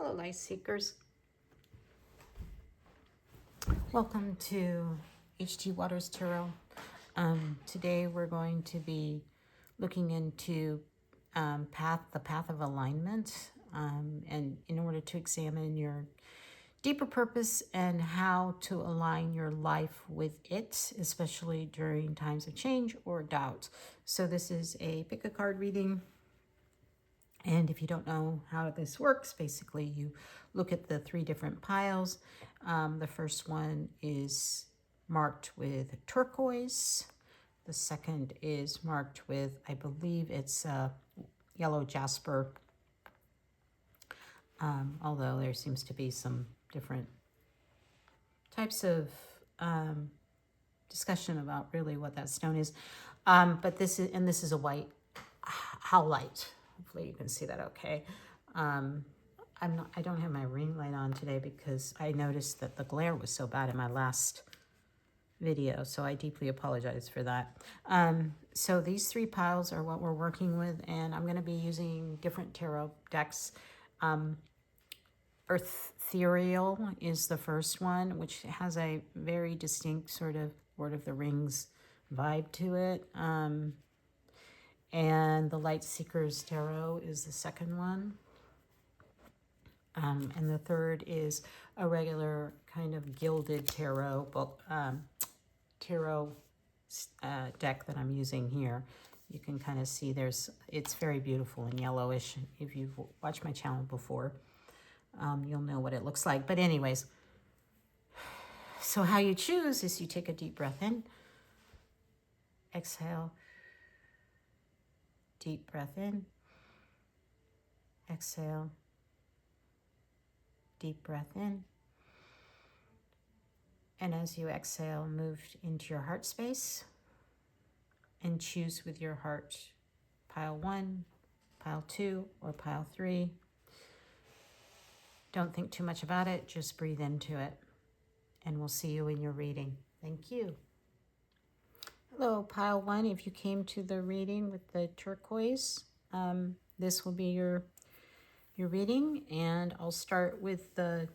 Hello, light seekers. Welcome to H.T. Waters Tarot. Today we're going to be looking into the path of alignment, and in order to examine your deeper purpose and how to align your life with it, especially during times of change or doubt. So this is a pick a card reading. And if you don't know how this works, basically you look at the three different piles. The first one is marked with turquoise. The second is marked with, I believe it's yellow jasper, although there seems to be some different types of discussion about really what that stone is. But this is a white howlite. Hopefully you can see that okay. I don't have my ring light on today because I noticed that the glare was so bad in my last video, so I deeply apologize for that. So these three piles are what we're working with, and I'm going to be using different tarot decks. Ethereal is the first one, which has a very distinct sort of Lord of the Rings vibe to it. And the Light Seekers Tarot is the second one. And the third is a regular kind of gilded tarot book, deck that I'm using here. You can kind of see it's very beautiful and yellowish. If you've watched my channel before, you'll know what it looks like. But anyways, so how you choose is you take a deep breath in, exhale, deep breath in, exhale, deep breath in. And as you exhale, move into your heart space and choose with your heart pile 1, pile 2, or pile 3. Don't think too much about it, just breathe into it. And we'll see you in your reading. Thank you. Hello, pile 1. If you came to the reading with the turquoise, this will be your reading. And I'll start with the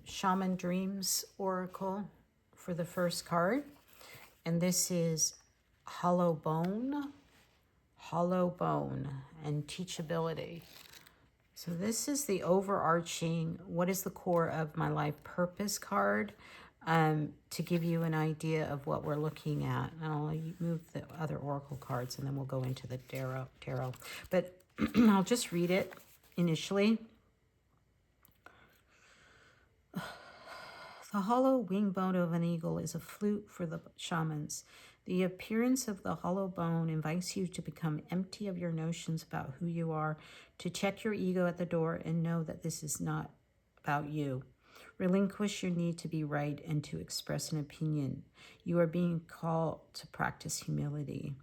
Shaman Dreams Oracle for the first card. And this is Hollow Bone, and Teachability. So this is the overarching, what is the core of my life purpose card, to give you an idea of what we're looking at. And I'll move the other oracle cards and then we'll go into the tarot. But I'll just read it initially. The hollow wing bone of an eagle is a flute for the shamans. The appearance of the hollow bone invites you to become empty of your notions about who you are, to check your ego at the door and know that this is not about you. Relinquish your need to be right and to express an opinion. You are being called to practice humility.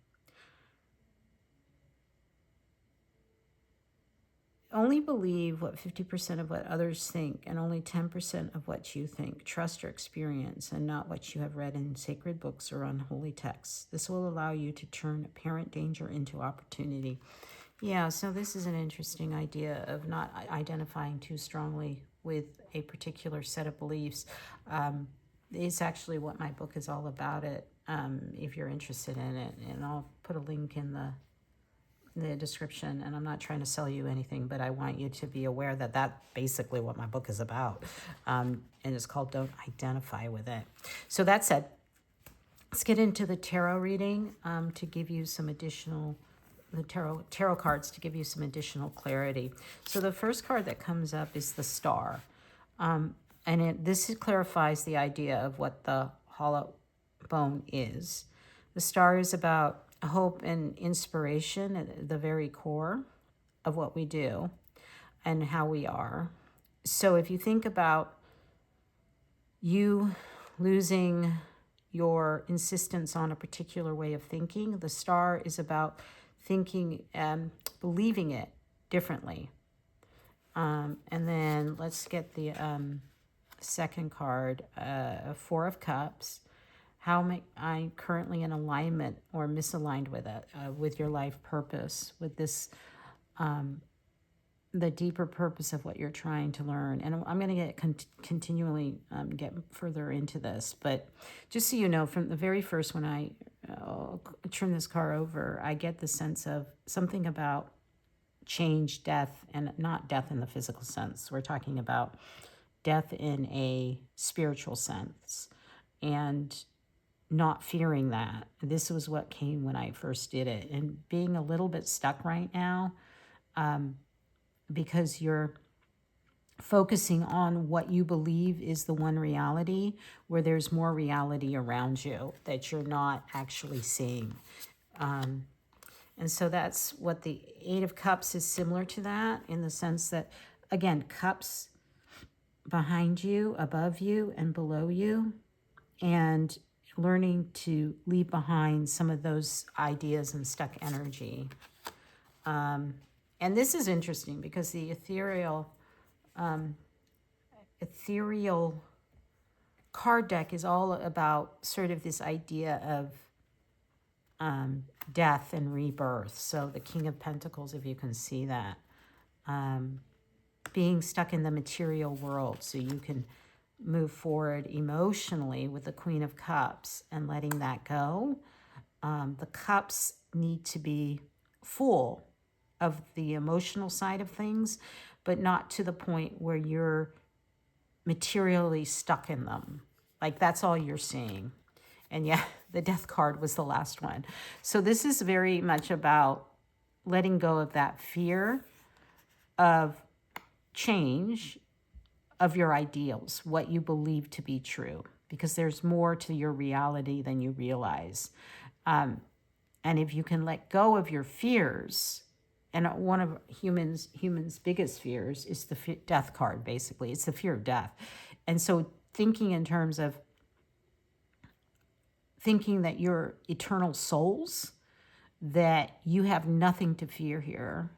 Only believe what 50% of what others think and only 10% of what you think. Trust your experience and not what you have read in sacred books or unholy texts. This will allow you to turn apparent danger into opportunity. Yeah, so this is an interesting idea of not identifying too strongly with a particular set of beliefs. It's actually what my book is all about, if you're interested in it. And I'll put a link in the description, and I'm not trying to sell you anything, but I want you to be aware that that's basically what my book is about, and it's called Don't Identify with It. So that said, let's get into the tarot reading, to give you some additional, the tarot cards to give you some additional clarity. So the first card that comes up is the Star, and this clarifies the idea of what the hollow bone is. The Star is about hope and inspiration at the very core of what we do and how we are. So if you think about you losing your insistence on a particular way of thinking, the Star is about thinking and believing it differently. And then let's get the second card, Four of Cups. How am I currently in alignment or misaligned with it, with your life purpose, with this the deeper purpose of what you're trying to learn. And I'm going to continually get further into this, but just so you know, from the very first when I turn this car over, I get the sense of something about change, death, and not death in the physical sense. We're talking about death in a spiritual sense, and not fearing that. This was what came when I first did it, and being a little bit stuck right now, because you're focusing on what you believe is the one reality, where there's more reality around you that you're not actually seeing. And so that's what the Eight of Cups is similar to that, in the sense that, again, cups behind you, above you, and below you, and learning to leave behind some of those ideas and stuck energy. And this is interesting because the ethereal card deck is all about sort of this idea of death and rebirth. So the King of Pentacles, if you can see that, being stuck in the material world so you can move forward emotionally with the Queen of Cups and letting that go. The cups need to be full of the emotional side of things, but not to the point where you're materially stuck in them. Like that's all you're seeing. And yeah, the death card was the last one. So this is very much about letting go of that fear of change, of your ideals, what you believe to be true, because there's more to your reality than you realize. And if you can let go of your fears, and one of humans' biggest fears is the death card, basically. It's the fear of death. And so thinking in terms of thinking that you're eternal souls, that you have nothing to fear here,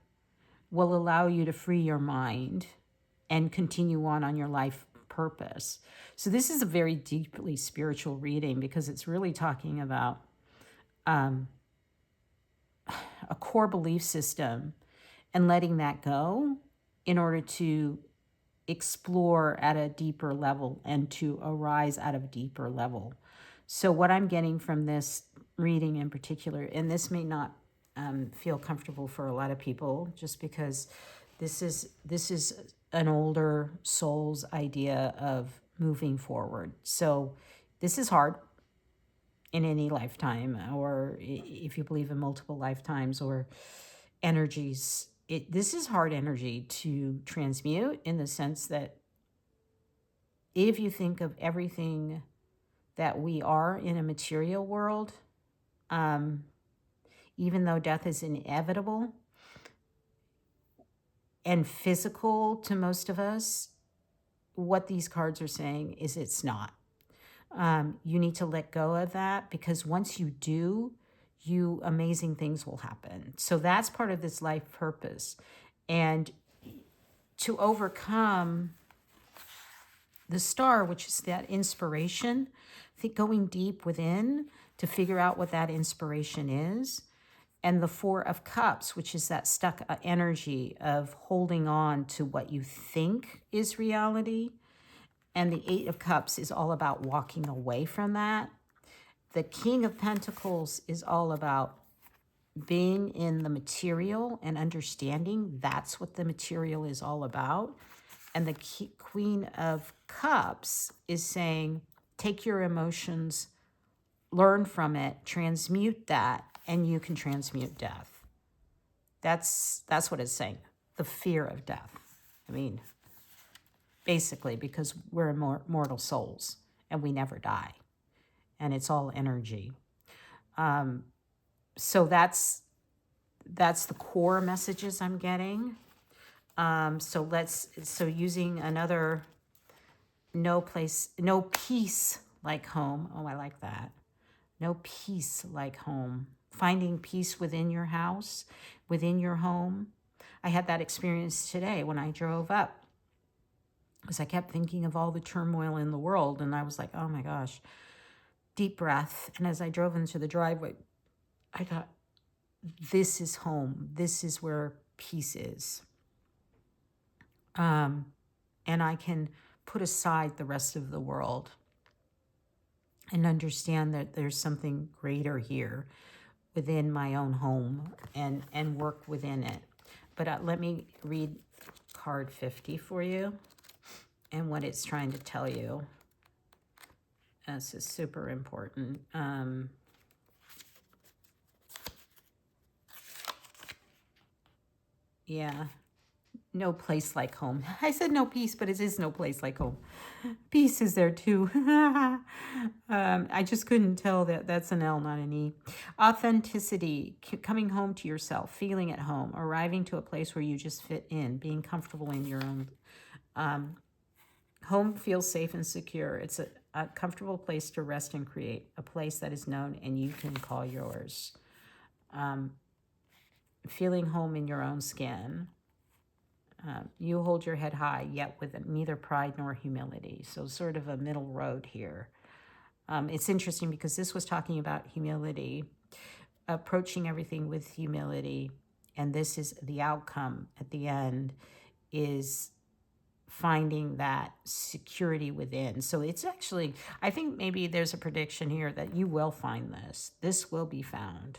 will allow you to free your mind and continue on your life purpose. So this is a very deeply spiritual reading, because it's really talking about a core belief system and letting that go in order to explore at a deeper level and to arise at a deeper level. So what I'm getting from this reading in particular, and this may not feel comfortable for a lot of people, just because this is an older soul's idea of moving forward. So this is hard in any lifetime, or if you believe in multiple lifetimes or energies. This is hard energy to transmute, in the sense that if you think of everything that we are in a material world, even though death is inevitable and physical to most of us, what these cards are saying is it's not. You need to let go of that, because once you do, amazing things will happen. So that's part of this life purpose. And to overcome the star, which is that inspiration, I think going deep within to figure out what that inspiration is. And the Four of Cups, which is that stuck energy of holding on to what you think is reality. And the Eight of Cups is all about walking away from that. The King of Pentacles is all about being in the material and understanding that's what the material is all about. And the Queen of Cups is saying, take your emotions, learn from it, transmute that, and you can transmute death. That's what it's saying. The fear of death. I mean, basically, because we're mortal souls and we never die. And it's all energy. So that's the core messages I'm getting. So using another no peace like home. Oh, I like that. No peace like home. Finding peace within your house, within your home. I had that experience today when I drove up, because I kept thinking of all the turmoil in the world, and I was like, oh my gosh, deep breath. And as I drove into the driveway, I thought, this is home. This is where peace is. And I can put aside the rest of the world and understand that there's something greater here within my own home and work within it. But let me read card 50 for you and what it's trying to tell you. This is super important. Yeah. No place like home. I said no peace, but it is no place like home. Peace is there too. I just couldn't tell that that's an L, not an E. Authenticity, coming home to yourself, feeling at home, arriving to a place where you just fit in, being comfortable in your own. Home feels safe and secure. It's a comfortable place to rest and create, a place that is known and you can call yours. Feeling home in your own skin. You hold your head high, yet with neither pride nor humility. So sort of a middle road here. It's interesting because this was talking about humility, approaching everything with humility. And this is the outcome at the end, is finding that security within. So it's actually, I think maybe there's a prediction here that you will find this. This will be found.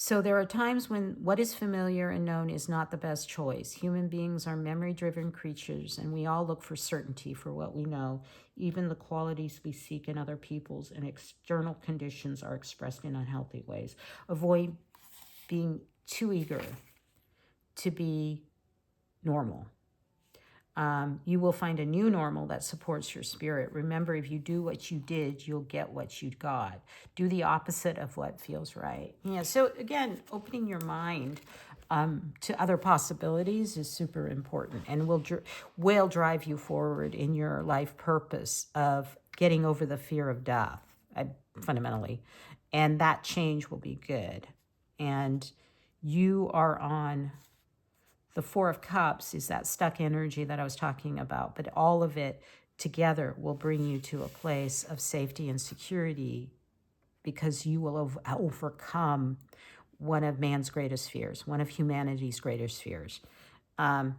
So there are times when what is familiar and known is not the best choice. Human beings are memory-driven creatures, and we all look for certainty for what we know. Even the qualities we seek in other people's and external conditions are expressed in unhealthy ways. Avoid being too eager to be normal. You will find a new normal that supports your spirit. Remember, if you do what you did, you'll get what you got. Do the opposite of what feels right. Yeah. So again, opening your mind to other possibilities is super important, and will drive you forward in your life purpose of getting over the fear of death, fundamentally, and that change will be good. And you are on. The Four of Cups is that stuck energy that I was talking about, but all of it together will bring you to a place of safety and security because you will overcome one of man's greatest fears, one of humanity's greatest fears. And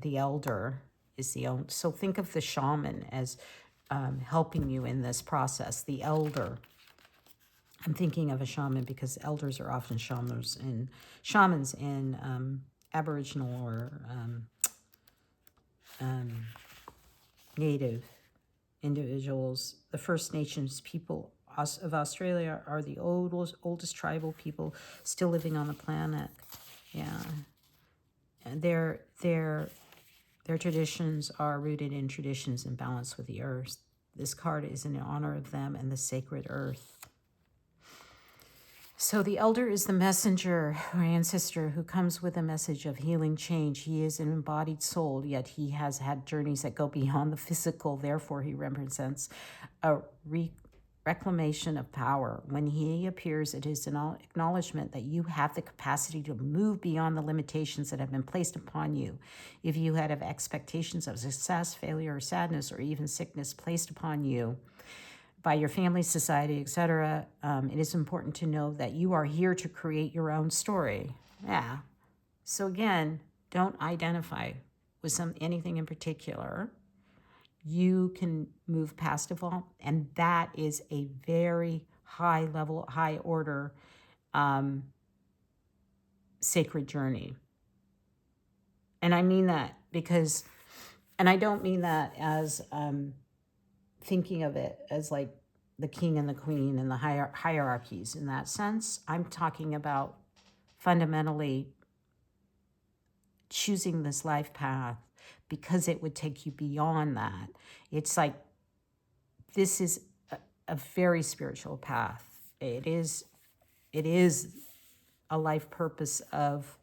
the elder is the only. So think of the shaman as helping you in this process. The elder. I'm thinking of a shaman because elders are often shamans in Aboriginal or Native individuals. The First Nations people of Australia are the oldest tribal people still living on the planet. Yeah, and their traditions are rooted in traditions and balance with the earth. This card is in honor of them and the sacred earth. So the elder is the messenger or ancestor who comes with a message of healing change. He is an embodied soul, yet he has had journeys that go beyond the physical. Therefore, he represents a reclamation of power. When he appears, it is an acknowledgement that you have the capacity to move beyond the limitations that have been placed upon you. If you had expectations of success, failure, or sadness, or even sickness placed upon you by your family, society, etc., it is important to know that you are here to create your own story. Yeah. So again, don't identify with anything in particular. You can move past evolve, and that is a very high level, high order, sacred journey. And I mean that because, and I don't mean that as thinking of it as like the king and the queen and the hierarchies in that sense. I'm talking about fundamentally choosing this life path because it would take you beyond that. It's like, this is a very spiritual path. It is a life purpose of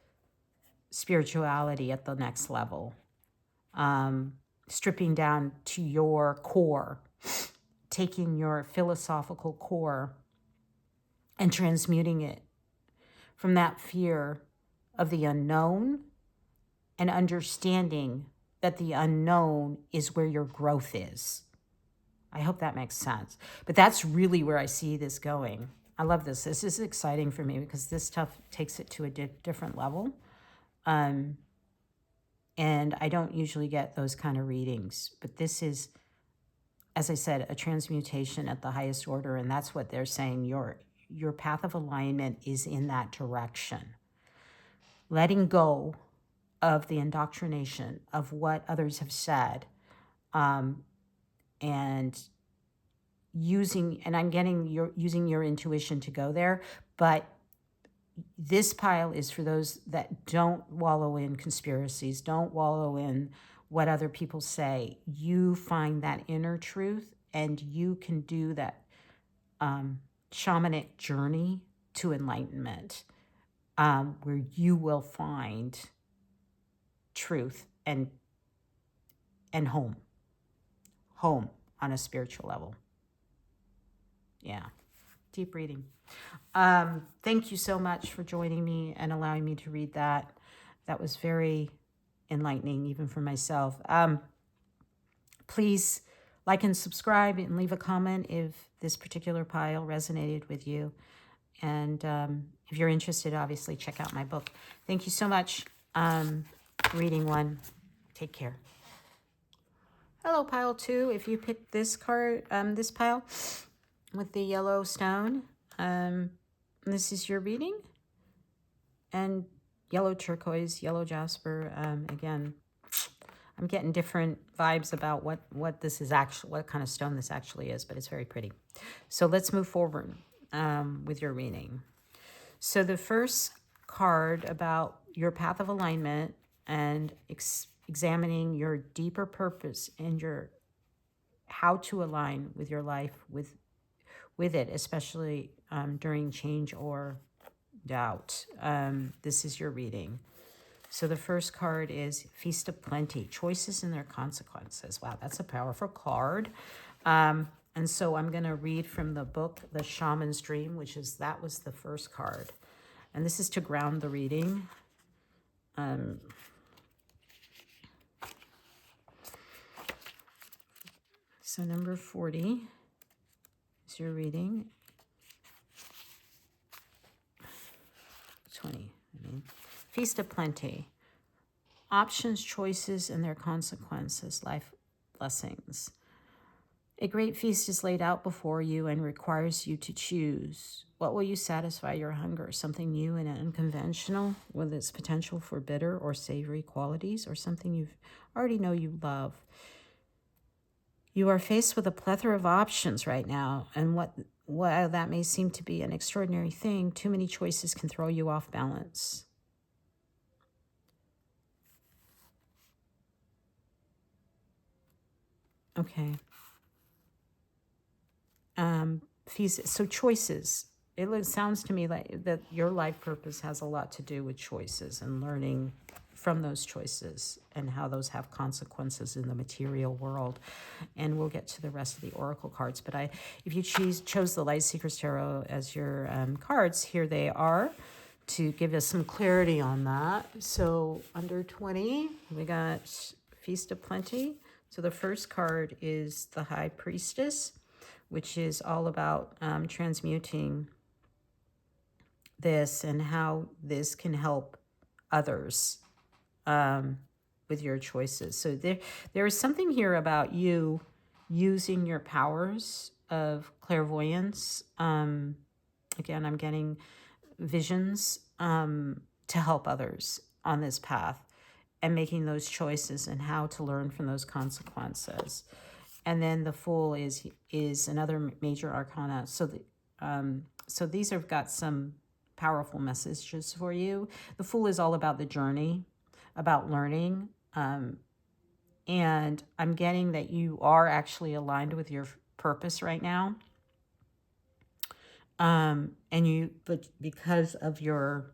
spirituality at the next level. Stripping down to your core, taking your philosophical core and transmuting it from that fear of the unknown and understanding that the unknown is where your growth is. I hope that makes sense. But that's really where I see this going. I love this. This is exciting for me because this stuff takes it to a different level. And I don't usually get those kind of readings, but this is, as I said, a transmutation at the highest order. And that's what they're saying. Your path of alignment is in that direction. Letting go of the indoctrination of what others have said, and I'm getting using your intuition to go there, but this pile is for those that don't wallow in conspiracies, don't wallow in what other people say. You find that inner truth and you can do that shamanic journey to enlightenment, where you will find truth and home on a spiritual level. Yeah, deep reading. Thank you so much for joining me and allowing me to read that. That was very enlightening, even for myself. Please like and subscribe and leave a comment if this particular pile resonated with you. And if you're interested, obviously check out my book. Thank you so much. Reading one. Take care. Hello, pile 2. If you picked this card, this pile with the yellow stone, this is your reading. And yellow turquoise, yellow jasper. Again, I'm getting different vibes about what this is actually, what kind of stone this actually is, but it's very pretty. So let's move forward with your reading. So the first card about your path of alignment and examining your deeper purpose and your how to align with your life with it, especially during change or doubt. This is your reading. So the first card is Feast of Plenty, Choices and Their Consequences. Wow, that's a powerful card. And so I'm going to read from the book, The Shaman's Dream, that was the first card. And this is to ground the reading. So number 40 is your reading. 20, Feast of Plenty. Options, choices, and their consequences, life blessings. A great feast is laid out before you and requires you to choose. What will you satisfy your hunger? Something new and unconventional with its potential for bitter or savory qualities, or something you already know you love? You are faced with a plethora of options right now, and while that may seem to be an extraordinary thing, too many choices can throw you off balance. Okay. So choices. It sounds to me like that your life purpose has a lot to do with choices and learning from those choices and how those have consequences in the material world. And we'll get to the rest of the oracle cards. But if you chose the Light Seekers Tarot as your cards, here they are to give us some clarity on that. So under 20, we got Feast of Plenty. So the first card is the High Priestess, which is all about transmuting this and how this can help others with your choices. So there is something here about you using your powers of clairvoyance. Again, I'm getting visions to help others on this path and making those choices and how to learn from those consequences. And then the Fool is another major arcana. So these have got some powerful messages for you. The Fool is all about the journey, about learning. And I'm getting that you are actually aligned with your purpose right now. But because of your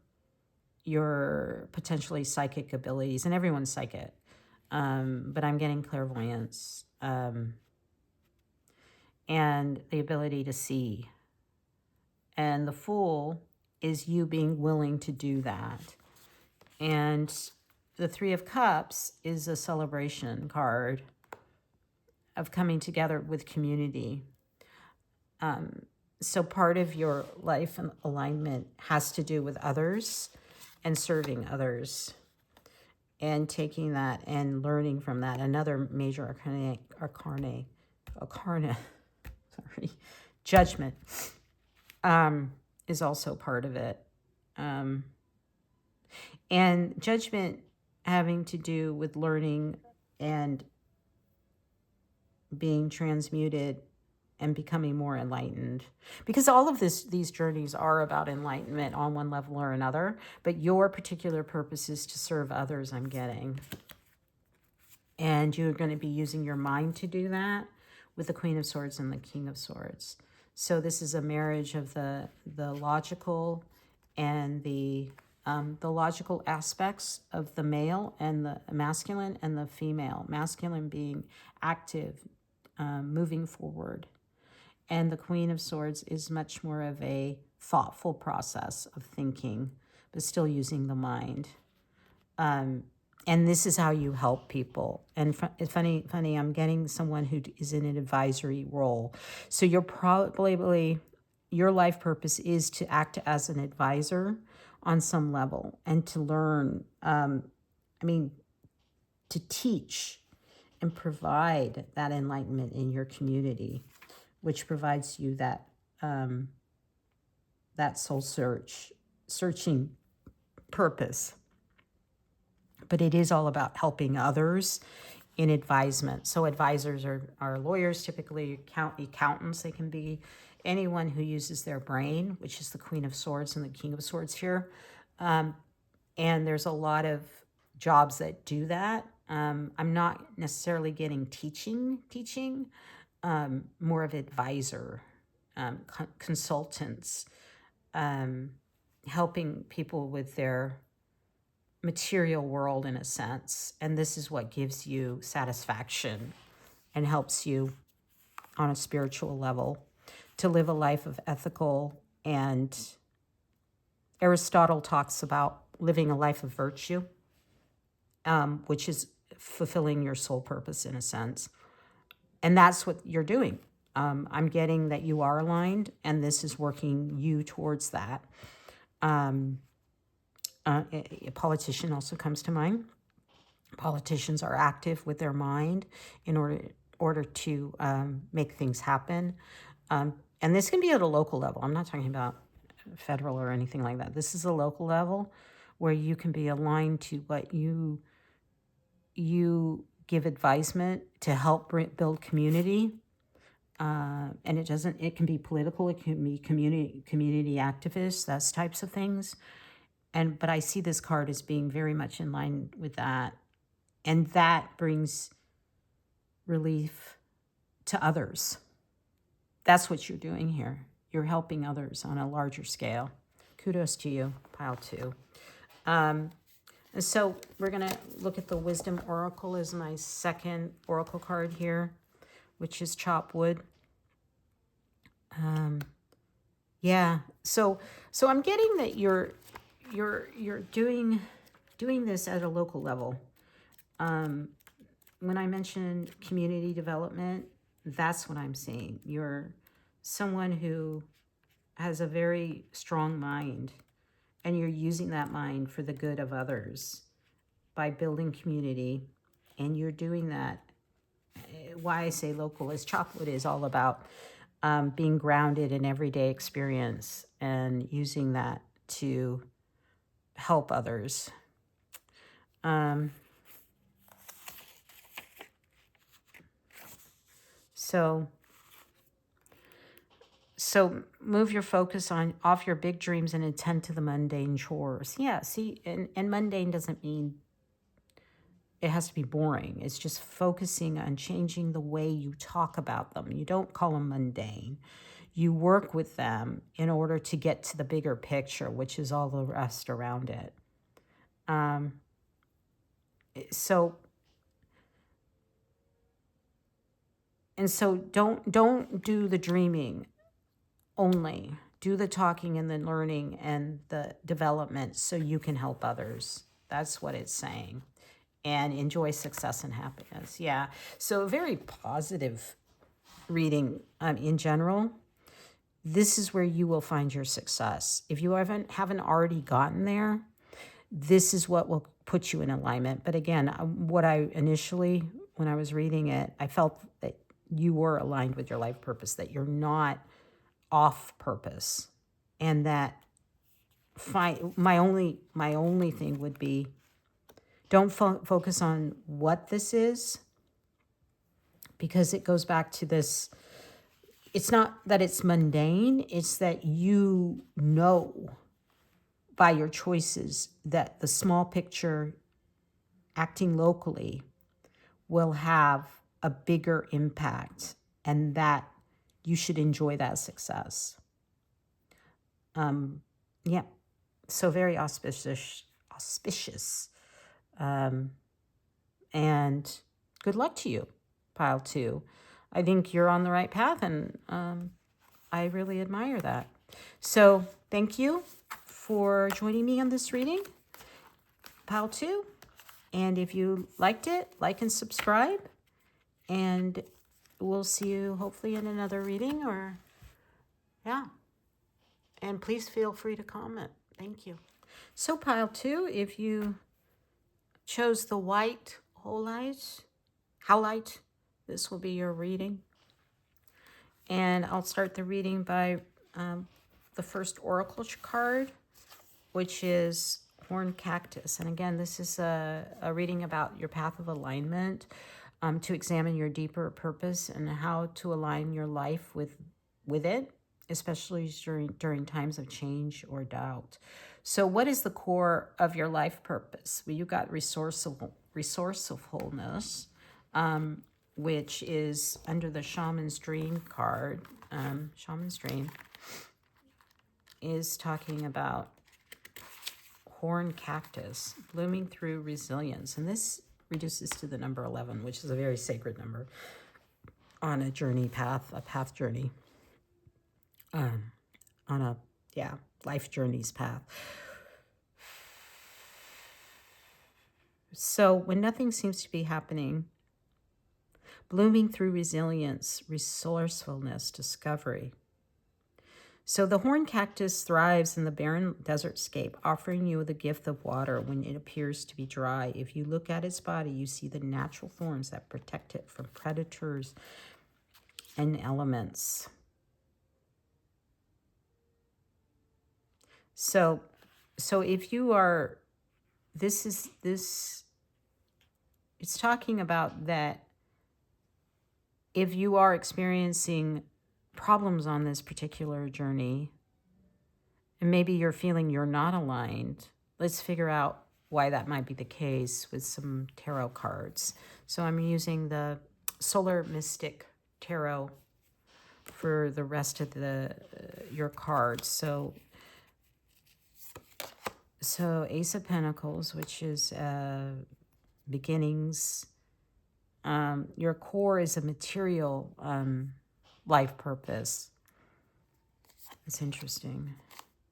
potentially psychic abilities, and everyone's psychic, but I'm getting clairvoyance, and the ability to see. And the Fool is you being willing to do that. And the Three of Cups is a celebration card of coming together with community. So part of your life and alignment has to do with others and serving others and taking that and learning from that. Another major arcana, sorry, judgment is also part of it. And judgment having to do with learning and being transmuted and becoming more enlightened, because all of these journeys are about enlightenment on one level or another, but your particular purpose is to serve others, I'm getting. And you're going to be using your mind to do that with the Queen of Swords and the King of Swords. So this is a marriage of the logical and the logical aspects of the male and the masculine and the female. Masculine being active, moving forward. And the Queen of Swords is much more of a thoughtful process of thinking, but still using the mind. And this is how you help people. And it's funny, I'm getting someone who is in an advisory role. So you're probably, your life purpose is to act as an advisor on some level and to learn, to teach and provide that enlightenment in your community, which provides you that that soul searching purpose. But it is all about helping others in advisement. So advisors are lawyers, typically accountants. They can be anyone who uses their brain, which is the Queen of Swords and the King of Swords here. And there's a lot of jobs that do that. I'm not necessarily getting teaching, more of advisor, consultants, helping people with their material world in a sense. And this is what gives you satisfaction and helps you on a spiritual level to live a life of ethical. And Aristotle talks about living a life of virtue, which is fulfilling your soul purpose in a sense. And that's what you're doing. I'm getting that you are aligned, and this is working you towards that. A politician also comes to mind. Politicians are active with their mind in order to make things happen. And this can be at a local level. I'm not talking about federal or anything like that. This is a local level where you can be aligned to what you give advisement to help build community. And it can be political, it can be community activists, those types of things. But I see this card as being very much in line with that. And that brings relief to others. That's what you're doing here. You're helping others on a larger scale. Kudos to you, pile 2. And so we're going to look at the Wisdom Oracle as my second oracle card here, which is chop wood. Yeah. So I'm getting that you're doing this at a local level. When I mentioned community development, that's what I'm seeing. You're someone who has a very strong mind, and you're using that mind for the good of others by building community. And you're doing that. Why I say local is chopwood is all about being grounded in everyday experience and using that to help others. So move your focus off your big dreams and attend to the mundane chores. Yeah, see, and mundane doesn't mean it has to be boring. It's just focusing on changing the way you talk about them. You don't call them mundane. You work with them in order to get to the bigger picture, which is all the rest around it. So don't do the dreaming only. Do the talking and the learning and the development so you can help others. That's what it's saying. And enjoy success and happiness. Yeah. So very positive reading in general. this is where you will find your success. If you haven't already gotten there, this is what will put you in alignment. But again, what I initially, when I was reading it, I felt that you were aligned with your life purpose, that you're not off purpose. And that my only thing would be, don't focus on what this is, because it goes back to this. It's not that it's mundane, it's that you know by your choices that the small picture, acting locally, will have a bigger impact, and that you should enjoy that success. Yeah, so very auspicious. And good luck to you, pile 2. I think you're on the right path, and I really admire that. So thank you for joining me on this reading, pile 2. And if you liked it, like and subscribe. And we'll see you hopefully in another reading, or, yeah. And please feel free to comment. Thank you. So pile 2, if you chose the white howlite, this will be your reading. And I'll start the reading by the first oracle card, which is horn cactus. And again, this is a reading about your path of alignment, to examine your deeper purpose and how to align your life with it, especially during times of change or doubt. So what is the core of your life purpose? Well, you got resourcefulness, which is under the Shaman's Dream card. Shaman's Dream is talking about horn cactus, blooming through resilience. And this reduces to the number 11, which is a very sacred number on a path journey, on a, life journey's path. So when nothing seems to be happening, blooming through resilience, resourcefulness, discovery. So the horn cactus thrives in the barren desert scape, offering you the gift of water when it appears to be dry. If you look at its body, you see the natural thorns that protect it from predators and elements. So if you are, it's talking about that if you are experiencing problems on this particular journey, and maybe you're feeling you're not aligned, let's figure out why that might be the case with some tarot cards. So I'm using the Solar Mystic Tarot for the rest of your cards. So Ace of Pentacles, which is beginnings. Your core is a material life purpose. It's interesting.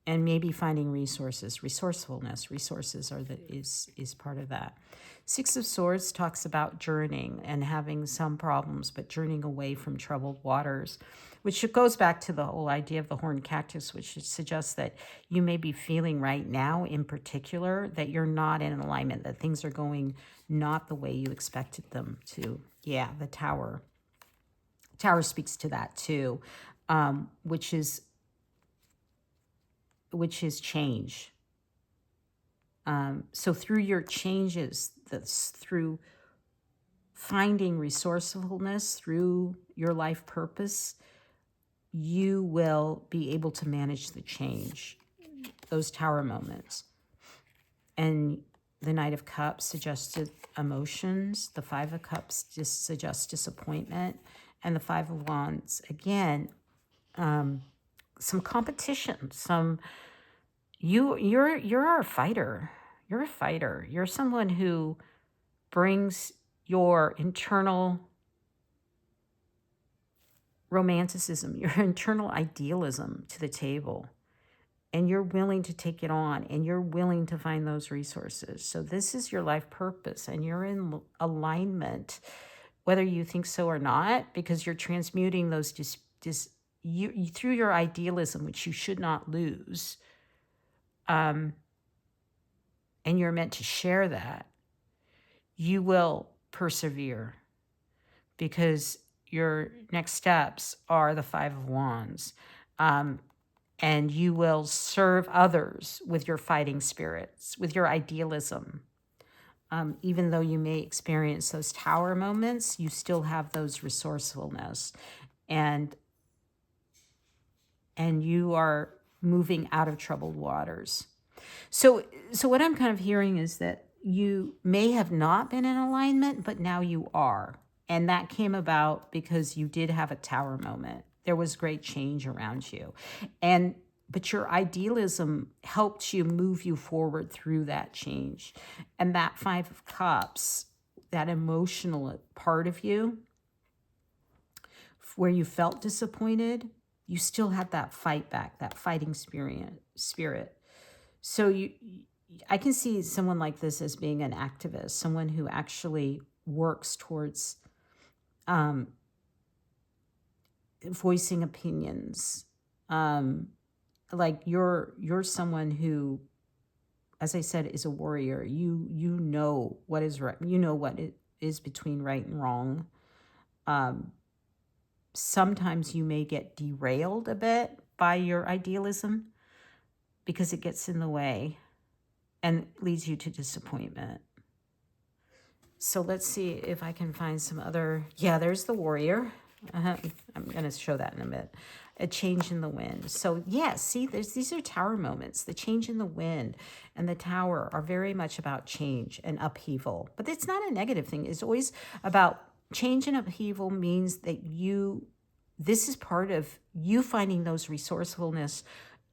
And maybe finding resources, resourcefulness. Resources is part of that. Six of Swords talks about journeying and having some problems, but journeying away from troubled waters, which goes back to the whole idea of the horned cactus, which suggests that you may be feeling right now in particular that you're not in alignment, that things are going not the way you expected them to. Yeah, the Tower. Tower speaks to that too, which is change. So through your changes, through finding resourcefulness, through your life purpose, you will be able to manage the change, those Tower moments. And the Knight of Cups suggested emotions. The Five of Cups just suggests disappointment. And the Five of Wands, again, some competition, you're a fighter. You're a fighter. You're someone who brings your internal romanticism, your internal idealism to the table. And you're willing to take it on, and you're willing to find those resources. So this is your life purpose, and you're in alignment, whether you think so or not, because you're transmuting those through your idealism, which you should not lose, and you're meant to share that, you will persevere, because your next steps are the Five of Wands. And you will serve others with your fighting spirits, with your idealism. Even though you may experience those tower moments, you still have those resourcefulness. And you are moving out of troubled waters. So what I'm kind of hearing is that you may have not been in alignment, but now you are. And that came about because you did have a tower moment. There was great change around you. But your idealism helped you move you forward through that change. And that Five of Cups, that emotional part of you, where you felt disappointed, you still had that fight back, that fighting spirit. So I can see someone like this as being an activist, someone who actually works towards voicing opinions. Like you're someone who, as I said, is a warrior. You know what is right. You know what it is between right and wrong. Sometimes you may get derailed a bit by your idealism because it gets in the way and leads you to disappointment. So let's see if I can find some other. Yeah, there's the warrior. I'm going to show that in a bit. A change in the wind. So yeah, see, these are tower moments. The change in the wind and the tower are very much about change and upheaval. But it's not a negative thing. It's always about change and upheaval. Means that this is part of you finding those resourcefulness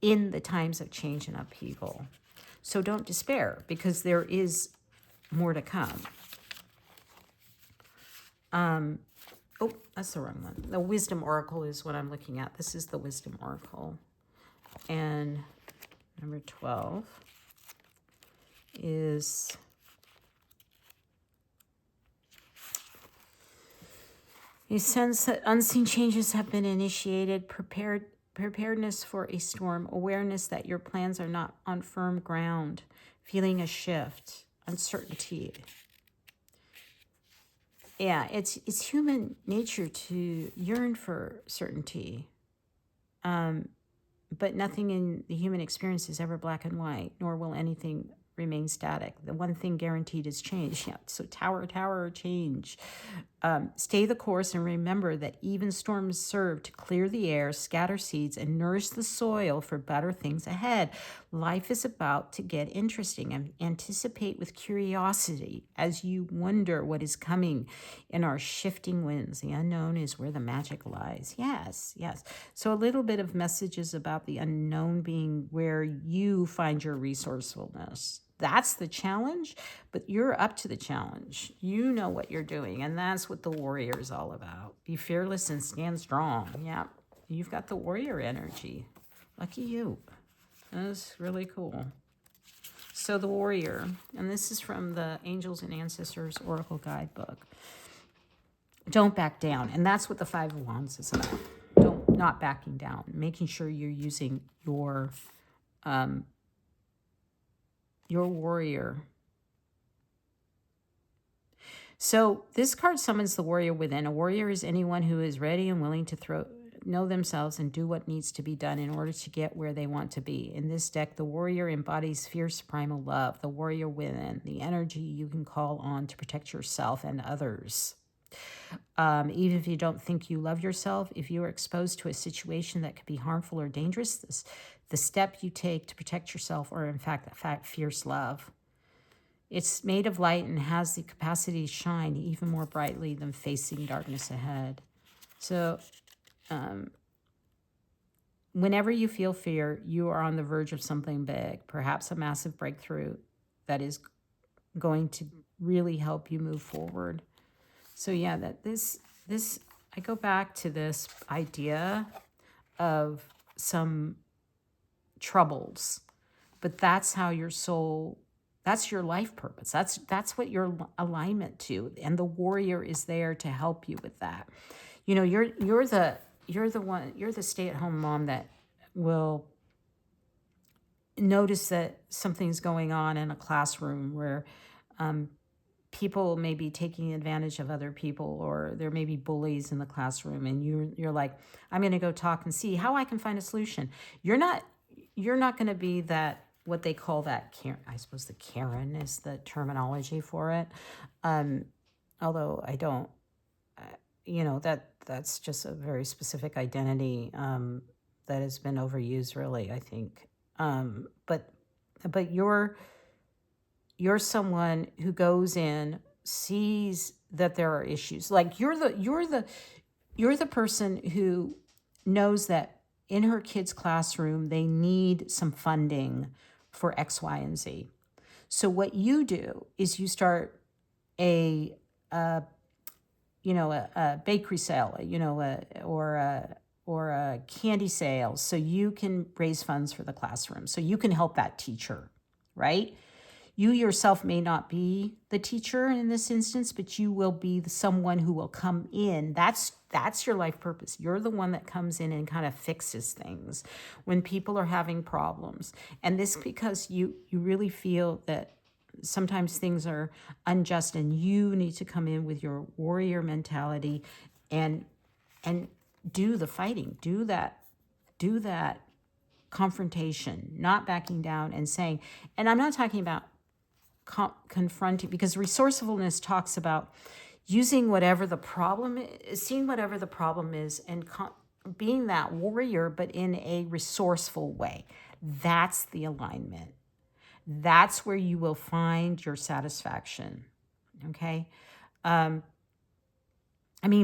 in the times of change and upheaval. So don't despair, because there is more to come. Oh, that's the wrong one. The Wisdom Oracle is what I'm looking at. This is the Wisdom Oracle. And number 12 is you sense that unseen changes have been initiated, preparedness for a storm, awareness that your plans are not on firm ground, feeling a shift, uncertainty. Yeah, it's human nature to yearn for certainty. But nothing in the human experience is ever black and white, nor will anything remain static. The one thing guaranteed is change. Yeah, so tower, change. Stay the course and remember that even storms serve to clear the air, scatter seeds, and nourish the soil for better things ahead. Life is about to get interesting, and anticipate with curiosity as you wonder what is coming in our shifting winds. The unknown is where the magic lies. Yes. So a little bit of messages about the unknown being where you find your resourcefulness. That's the challenge, but you're up to the challenge. You know what you're doing, and that's what the warrior is all about. Be fearless and stand strong. Yeah, you've got the warrior energy. Lucky you. That's really cool. So the warrior, and this is from the Angels and Ancestors Oracle Guidebook. Don't back down, and that's what the Five of Wands is about. Not backing down, making sure you're using your warrior. So this card summons the warrior within. A warrior is anyone who is ready and willing to know themselves and do what needs to be done in order to get where they want to be. In this deck, the warrior embodies fierce primal love, the warrior within, the energy you can call on to protect yourself and others. Even if you don't think you love yourself, if you are exposed to a situation that could be harmful or dangerous, the step you take to protect yourself are in fact fierce love. It's made of light and has the capacity to shine even more brightly than facing darkness ahead. So whenever you feel fear, you are on the verge of something big, perhaps a massive breakthrough that is going to really help you move forward. So yeah, that this I go back to this idea of some troubles, but that's how your soul, that's your life purpose. That's what your alignment to, and the warrior is there to help you with that. You know, you're the you're the stay-at-home mom that will notice that something's going on in a classroom where people may be taking advantage of other people, or there may be bullies in the classroom, and you're like, I'm going to go talk and see how I can find a solution. You're not going to be that, what they call that Karen. I suppose the Karen is the terminology for it. Although I don't, that's just a very specific identity that has been overused, really, I think. But you're someone who goes in, sees that there are issues. Like you're the person who knows that in her kid's classroom they need some funding for X, Y, and Z. So what you do is you start a a bakery sale, or a candy sale, so you can raise funds for the classroom, so you can help that teacher, right? You yourself may not be the teacher in this instance, but you will be someone who will come in. That's your life purpose. You're the one that comes in and kind of fixes things when people are having problems. And this because you really feel that sometimes things are unjust, and you need to come in with your warrior mentality and do the fighting, do that confrontation, not backing down and saying, and I'm not talking about confronting, because resourcefulness talks about using whatever the problem is, seeing whatever the problem is, and being that warrior, but in a resourceful way. That's the alignment. That's where you will find your satisfaction. Okay.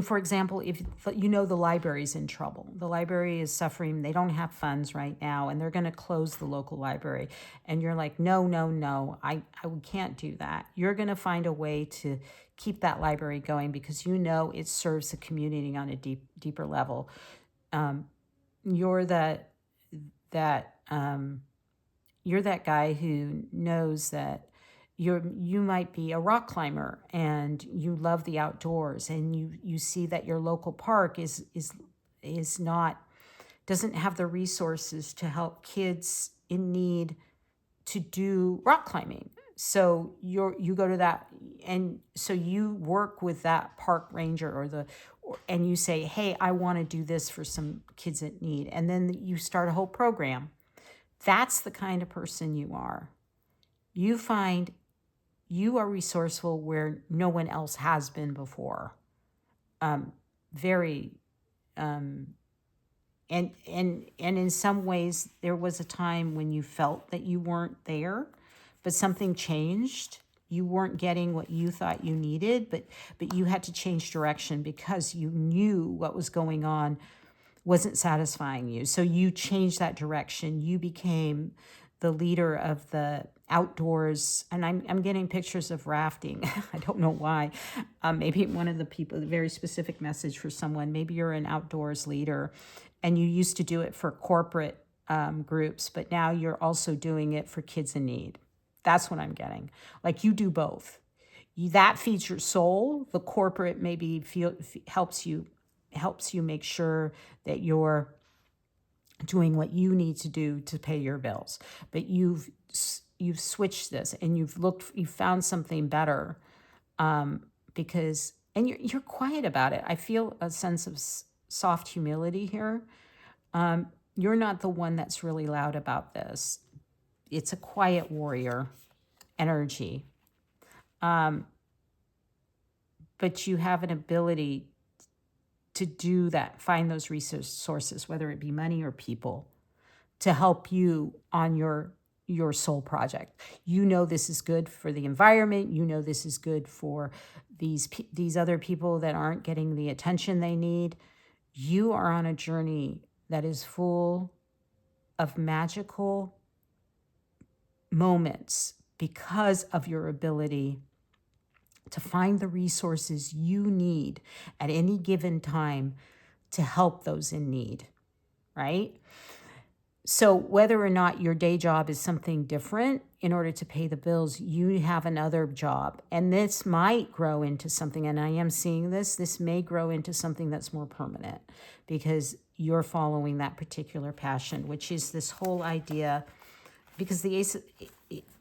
For example, if the library's in trouble, the library is suffering, they don't have funds right now, and they're going to close the local library. And you're like, no, I can't do that. You're going to find a way to keep that library going because it serves the community on a deeper level. You're that guy who knows that you might be a rock climber and you love the outdoors, and you see that your local park doesn't have the resources to help kids in need to do rock climbing. So you go to that, and so you work with that park ranger and you say, hey, I want to do this for some kids in need, and then you start a whole program. That's the kind of person you are. You find you are resourceful where no one else has been before. Very, and in some ways, there was a time when you felt that you weren't there, but something changed. You weren't getting what you thought you needed, but you had to change direction because you knew what was going on wasn't satisfying you. So you changed that direction. You became the leader of the outdoors, and I'm getting pictures of rafting. I don't know why. Maybe one of the people, a very specific message for someone. Maybe you're an outdoors leader, and you used to do it for corporate groups, but now you're also doing it for kids in need. That's what I'm getting. Like you do both. That feeds your soul. The corporate maybe helps you make sure that you're doing what you need to do to pay your bills. But you've switched this, and you've found something better, because you're quiet about it. I feel a sense of soft humility here. You're not the one that's really loud about this. It's a quiet warrior energy. But you have an ability to do that, find those resources, whether it be money or people, to help you on your soul project. This is good for the environment. This is good for these other people that aren't getting the attention they need. You are on a journey that is full of magical moments because of your ability to find the resources you need at any given time to help those in need, right? So whether or not your day job is something different in order to pay the bills, you have another job. And this might grow into something, and I am seeing this may grow into something that's more permanent because you're following that particular passion, which is this whole idea, because the ace,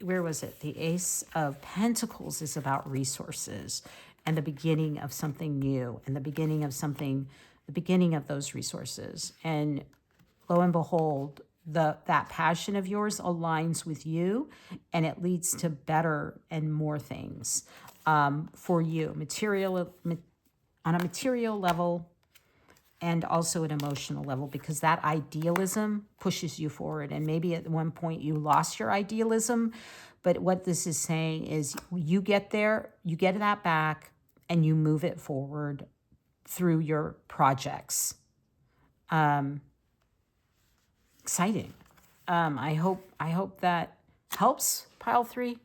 where was it? The Ace of Pentacles is about resources and the beginning of something new and the beginning of those resources. And lo and behold, that passion of yours aligns with you, and it leads to better and more things for you, on a material level and also an emotional level, because that idealism pushes you forward. And maybe at one point you lost your idealism, but what this is saying is you get there, you get that back, and you move it forward through your projects. Exciting. I hope that helps, pile 3.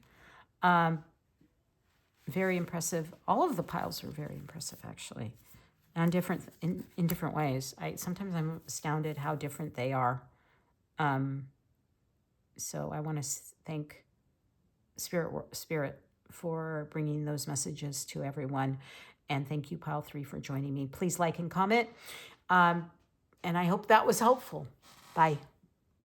Very impressive. All of the piles are very impressive, actually, on in different ways. Sometimes I'm astounded how different they are. So I want to thank Spirit for bringing those messages to everyone, and thank you, pile 3, for joining me. Please like and comment, and I hope that was helpful. Bye.